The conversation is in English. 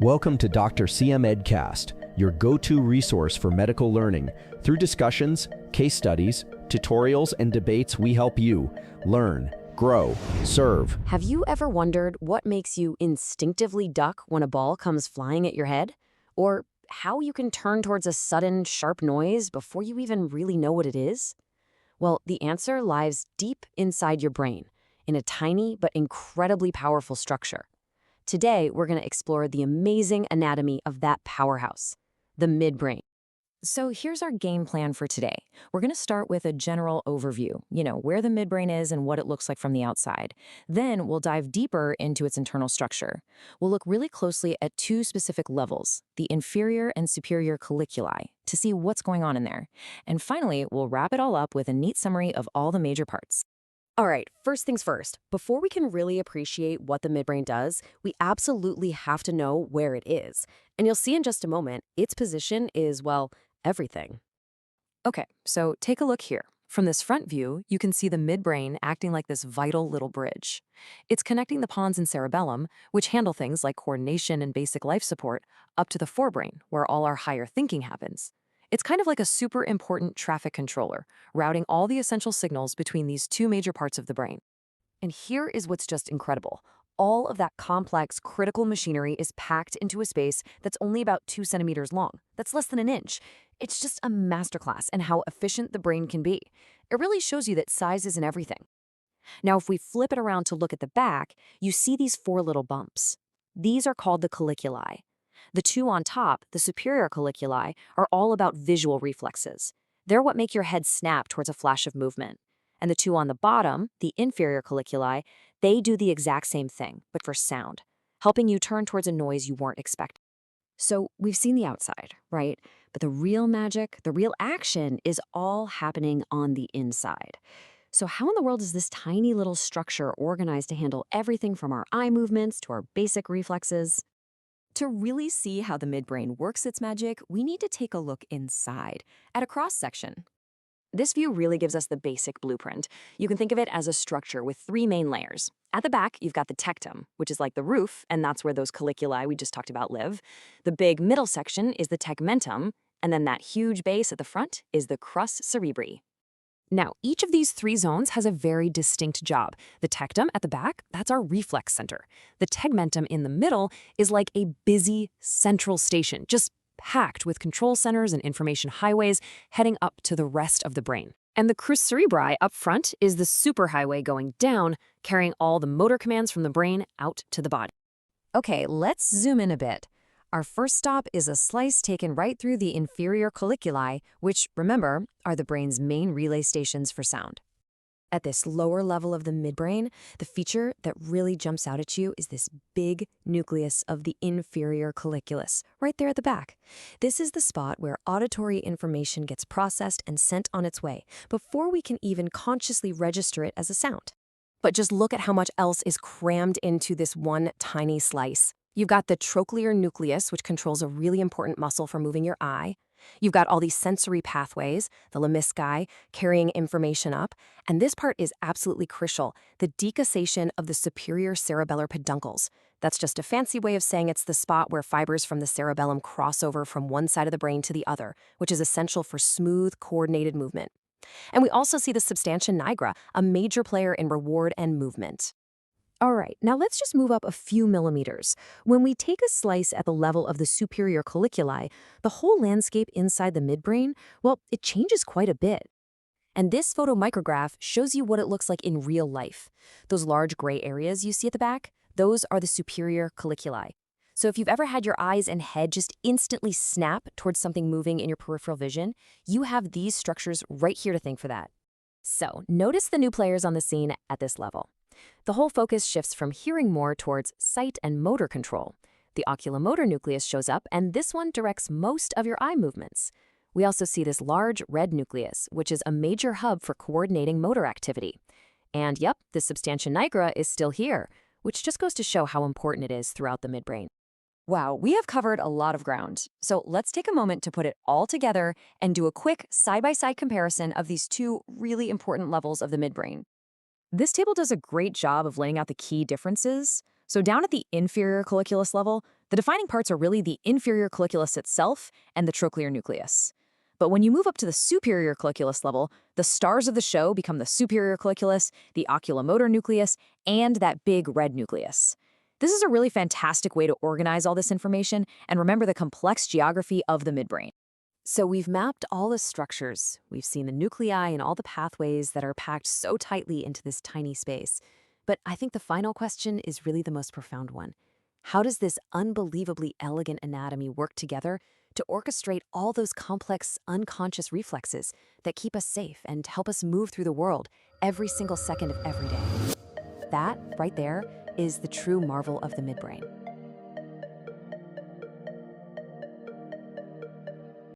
Welcome to Dr. CM Edcast, your go-to resource for medical learning. Through discussions, case studies, tutorials, and debates, we help you learn, grow, serve. Have you ever wondered what makes you instinctively duck when a ball comes flying at your head? Or how you can turn towards a sudden, sharp noise before you even really know what it is? Well, the answer lies deep inside your brain, in a tiny but incredibly powerful structure. Today, we're going to explore the amazing anatomy of that powerhouse, the midbrain. So here's our game plan for today. We're going to start with a general overview, where the midbrain is and what it looks like from the outside. Then we'll dive deeper into its internal structure. We'll look really closely at two specific levels, the inferior and superior colliculi, to see what's going on in there. And finally, we'll wrap it all up with a neat summary of all the major parts. All right, first things first. Before we can really appreciate what the midbrain does, we absolutely have to know where it is. And you'll see in just a moment, its position is, well, everything. Okay, so take a look here. From this front view, you can see the midbrain acting like this vital little bridge. It's connecting the pons and cerebellum, which handle things like coordination and basic life support, up to the forebrain, where all our higher thinking happens. It's kind of like a super important traffic controller, routing all the essential signals between these two major parts of the brain. And here is what's just incredible. All of that complex, critical machinery is packed into a space that's only about 2 centimeters long. That's less than an inch. It's just a masterclass in how efficient the brain can be. It really shows you that size isn't everything. Now, if we flip it around to look at the back, you see these 4 little bumps. These are called the colliculi. The 2 on top, the superior colliculi, are all about visual reflexes. They're what make your head snap towards a flash of movement. And the 2 on the bottom, the inferior colliculi, they do the exact same thing, but for sound, helping you turn towards a noise you weren't expecting. So we've seen the outside, right? But the real magic, the real action is all happening on the inside. So how in the world is this tiny little structure organized to handle everything from our eye movements to our basic reflexes? To really see how the midbrain works its magic, we need to take a look inside, at a cross-section. This view really gives us the basic blueprint. You can think of it as a structure with 3 main layers. At the back, you've got the tectum, which is like the roof, and that's where those colliculi we just talked about live. The big middle section is the tegmentum, and then that huge base at the front is the crus cerebri. Now, each of these 3 zones has a very distinct job. The tectum at the back, that's our reflex center. The tegmentum in the middle is like a busy central station, just packed with control centers and information highways heading up to the rest of the brain. And the crus cerebri up front is the superhighway going down, carrying all the motor commands from the brain out to the body. Okay, let's zoom in a bit. Our first stop is a slice taken right through the inferior colliculi, which, remember, are the brain's main relay stations for sound. At this lower level of the midbrain, the feature that really jumps out at you is this big nucleus of the inferior colliculus, right there at the back. This is the spot where auditory information gets processed and sent on its way, before we can even consciously register it as a sound. But just look at how much else is crammed into this one tiny slice. You've got the trochlear nucleus, which controls a really important muscle for moving your eye. You've got all these sensory pathways, the lemnisci, carrying information up. And this part is absolutely crucial, the decussation of the superior cerebellar peduncles. That's just a fancy way of saying it's the spot where fibers from the cerebellum cross over from one side of the brain to the other, which is essential for smooth, coordinated movement. And we also see the substantia nigra, a major player in reward and movement. All right, now let's just move up a few millimeters. When we take a slice at the level of the superior colliculi, the whole landscape inside the midbrain, well, it changes quite a bit. And this photomicrograph shows you what it looks like in real life. Those large gray areas you see at the back, those are the superior colliculi. So if you've ever had your eyes and head just instantly snap towards something moving in your peripheral vision, you have these structures right here to thank for that. So notice the new players on the scene at this level. The whole focus shifts from hearing more towards sight and motor control. The oculomotor nucleus shows up, and this one directs most of your eye movements. We also see this large red nucleus, which is a major hub for coordinating motor activity. And yep, the substantia nigra is still here, which just goes to show how important it is throughout the midbrain. Wow, we have covered a lot of ground. So let's take a moment to put it all together and do a quick side-by-side comparison of these 2 really important levels of the midbrain. This table does a great job of laying out the key differences. So down at the inferior colliculus level, The defining parts are really the inferior colliculus itself and the trochlear nucleus. But when you move up to the superior colliculus level, the stars of the show become the superior colliculus, the oculomotor nucleus, and that big red nucleus. This is a really fantastic way to organize all this information and remember the complex geography of the midbrain. So we've mapped all the structures. We've seen the nuclei and all the pathways that are packed so tightly into this tiny space. But I think the final question is really the most profound one. How does this unbelievably elegant anatomy work together to orchestrate all those complex, unconscious reflexes that keep us safe and help us move through the world every single second of every day? That, right there, is the true marvel of the midbrain.